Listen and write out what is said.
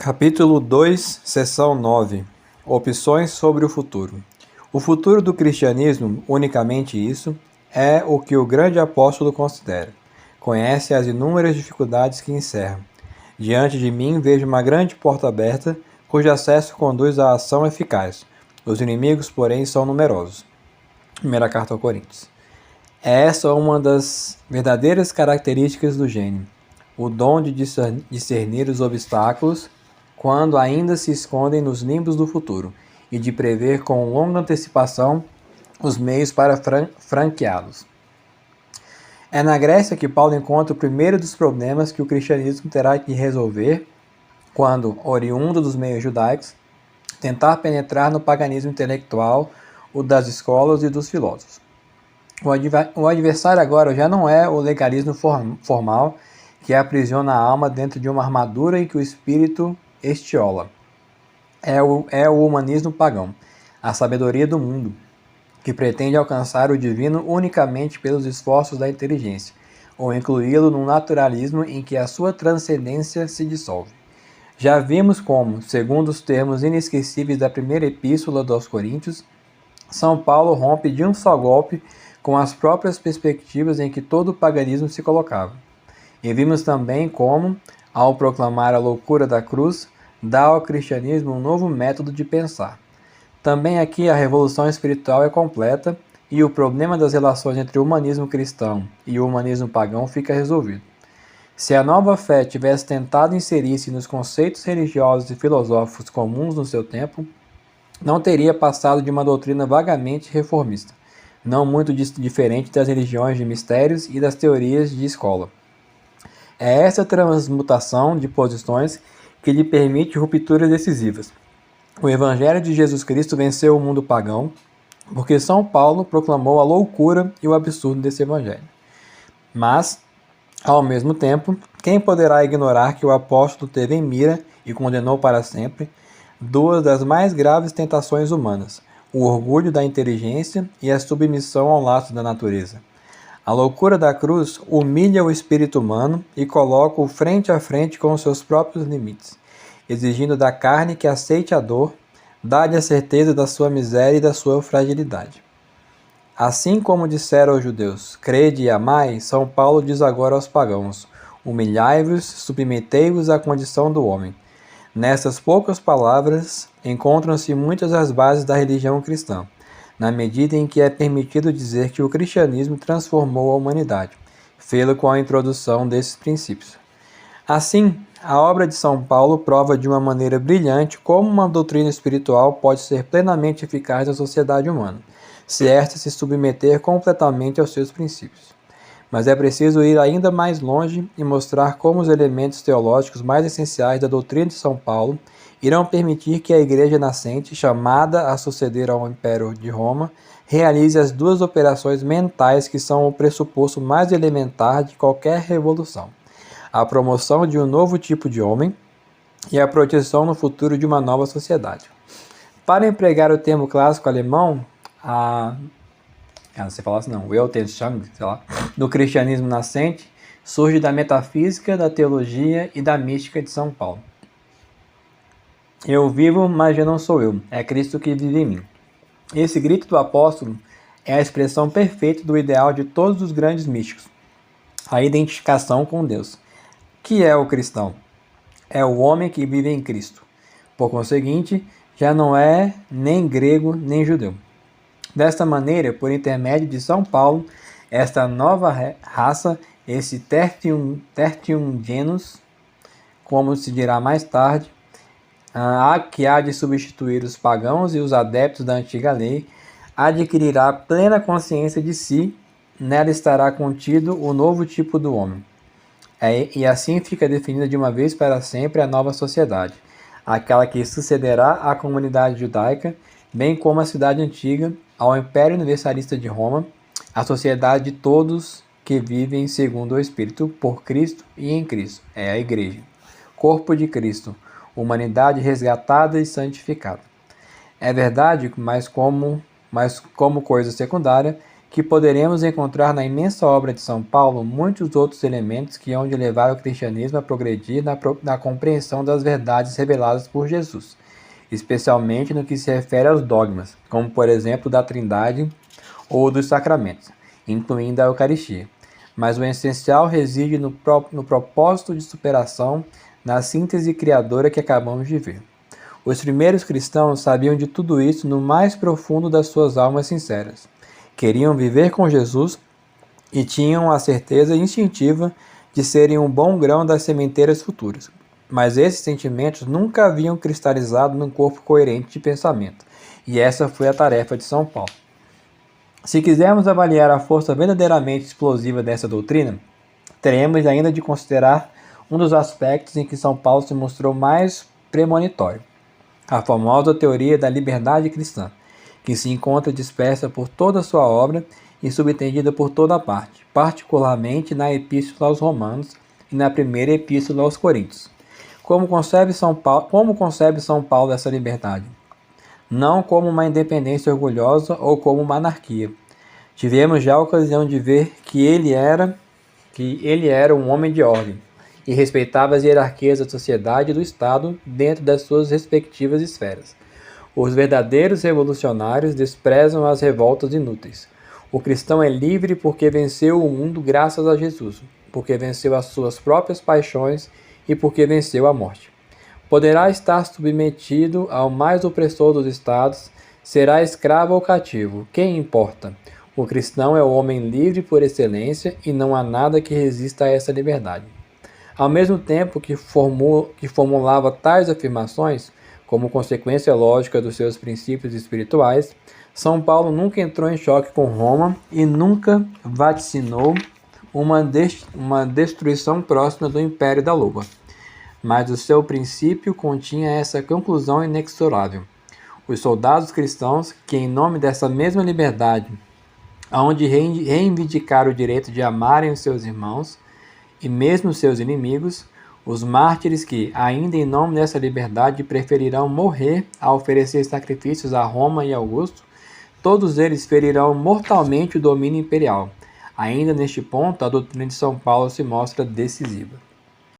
Capítulo 2, Seção 9. Opções sobre o futuro. O futuro do cristianismo, unicamente isso, é o que o grande apóstolo considera. Conhece as inúmeras dificuldades que encerram. Diante de mim vejo uma grande porta aberta, cujo acesso conduz à ação eficaz. Os inimigos, porém, são numerosos. Primeira carta aos Coríntios. Essa é uma das verdadeiras características do gênio, o dom de discernir os obstáculos quando ainda se escondem nos nimbos do futuro, e de prever com longa antecipação os meios para franqueá-los. É na Grécia que Paulo encontra o primeiro dos problemas que o cristianismo terá que resolver quando, oriundo dos meios judaicos, tentar penetrar no paganismo intelectual, o das escolas e dos filósofos. O adversário agora já não é o legalismo formal que aprisiona a alma dentro de uma armadura em que o espírito estiola. É o humanismo pagão, a sabedoria do mundo, que pretende alcançar o divino unicamente pelos esforços da inteligência, ou incluí-lo num naturalismo em que a sua transcendência se dissolve. Já vimos como, segundo os termos inesquecíveis da primeira epístola aos Coríntios, São Paulo rompe de um só golpe com as próprias perspectivas em que todo o paganismo se colocava. E vimos também como, ao proclamar a loucura da cruz, dá ao cristianismo um novo método de pensar. Também aqui a revolução espiritual é completa e o problema das relações entre o humanismo cristão e o humanismo pagão fica resolvido. Se a nova fé tivesse tentado inserir-se nos conceitos religiosos e filosóficos comuns no seu tempo, não teria passado de uma doutrina vagamente reformista, não muito diferente das religiões de mistérios e das teorias de escola. É essa transmutação de posições que lhe permite rupturas decisivas. O Evangelho de Jesus Cristo venceu o mundo pagão, porque São Paulo proclamou a loucura e o absurdo desse Evangelho. Mas, ao mesmo tempo, quem poderá ignorar que o apóstolo teve em mira e condenou para sempre duas das mais graves tentações humanas, o orgulho da inteligência e a submissão ao laço da natureza. A loucura da cruz humilha o espírito humano e coloca-o frente a frente com os seus próprios limites, exigindo da carne que aceite a dor, dá-lhe a certeza da sua miséria e da sua fragilidade. Assim como disseram aos judeus, crede e amai, São Paulo diz agora aos pagãos, humilhai-vos, submetei-vos à condição do homem. Nessas poucas palavras encontram-se muitas das bases da religião cristã, na medida em que é permitido dizer que o cristianismo transformou a humanidade, fê-lo com a introdução desses princípios. Assim, a obra de São Paulo prova de uma maneira brilhante como uma doutrina espiritual pode ser plenamente eficaz na sociedade humana, se esta se submeter completamente aos seus princípios. Mas é preciso ir ainda mais longe e mostrar como os elementos teológicos mais essenciais da doutrina de São Paulo irão permitir que a Igreja nascente, chamada a suceder ao Império de Roma, realize as duas operações mentais que são o pressuposto mais elementar de qualquer revolução: a promoção de um novo tipo de homem e a proteção no futuro de uma nova sociedade. Para empregar o termo clássico alemão, você fala assim, não, Weltanschauung, sei lá, do cristianismo nascente, surge da metafísica, da teologia e da mística de São Paulo. Eu vivo, mas já não sou eu, é Cristo que vive em mim. Esse grito do apóstolo é a expressão perfeita do ideal de todos os grandes místicos, a identificação com Deus. Que é o cristão? É o homem que vive em Cristo. Por conseguinte, já não é nem grego nem judeu. Desta maneira, por intermédio de São Paulo, esta nova raça, esse tertium genus, como se dirá mais tarde, que há de substituir os pagãos e os adeptos da antiga lei, adquirirá plena consciência de si, nela estará contido o novo tipo do homem. E assim fica definida de uma vez para sempre a nova sociedade, aquela que sucederá à comunidade judaica, bem como a cidade antiga, ao Império Universalista de Roma, a sociedade de todos que vivem segundo o Espírito, por Cristo e em Cristo, é a Igreja, corpo de Cristo, humanidade resgatada e santificada. É verdade, mas como coisa secundária, que poderemos encontrar na imensa obra de São Paulo muitos outros elementos que hão de levar o cristianismo a progredir na compreensão das verdades reveladas por Jesus, especialmente no que se refere aos dogmas, como por exemplo da Trindade ou dos sacramentos, incluindo a Eucaristia. Mas o essencial reside no propósito de superação, na síntese criadora que acabamos de ver. Os primeiros cristãos sabiam de tudo isso no mais profundo das suas almas sinceras. Queriam viver com Jesus e tinham a certeza instintiva de serem um bom grão das sementeiras futuras. Mas esses sentimentos nunca haviam cristalizado num corpo coerente de pensamento, e essa foi a tarefa de São Paulo. Se quisermos avaliar a força verdadeiramente explosiva dessa doutrina, teremos ainda de considerar um dos aspectos em que São Paulo se mostrou mais premonitório: a famosa teoria da liberdade cristã, que se encontra dispersa por toda a sua obra e subentendida por toda parte, particularmente na Epístola aos Romanos e na primeira Epístola aos Coríntios. Como concebe São Paulo essa liberdade? Não como uma independência orgulhosa ou como uma anarquia. Tivemos já a ocasião de ver que ele era um homem de ordem e respeitava as hierarquias da sociedade e do Estado dentro das suas respectivas esferas. Os verdadeiros revolucionários desprezam as revoltas inúteis. O cristão é livre porque venceu o mundo graças a Jesus, porque venceu as suas próprias paixões e porque venceu a morte. Poderá estar submetido ao mais opressor dos estados, será escravo ou cativo, quem importa? O cristão é o homem livre por excelência e não há nada que resista a essa liberdade. Ao mesmo tempo que formulava tais afirmações, como consequência lógica dos seus princípios espirituais, São Paulo nunca entrou em choque com Roma e nunca vaticinou uma destruição próxima do Império da Lua. Mas o seu princípio continha essa conclusão inexorável: os soldados cristãos, que em nome dessa mesma liberdade hão de reivindicar o direito de amarem os seus irmãos e mesmo os seus inimigos, os mártires que, ainda em nome dessa liberdade, preferirão morrer a oferecer sacrifícios a Roma e Augusto, todos eles ferirão mortalmente o domínio imperial. Ainda neste ponto, a doutrina de São Paulo se mostra decisiva.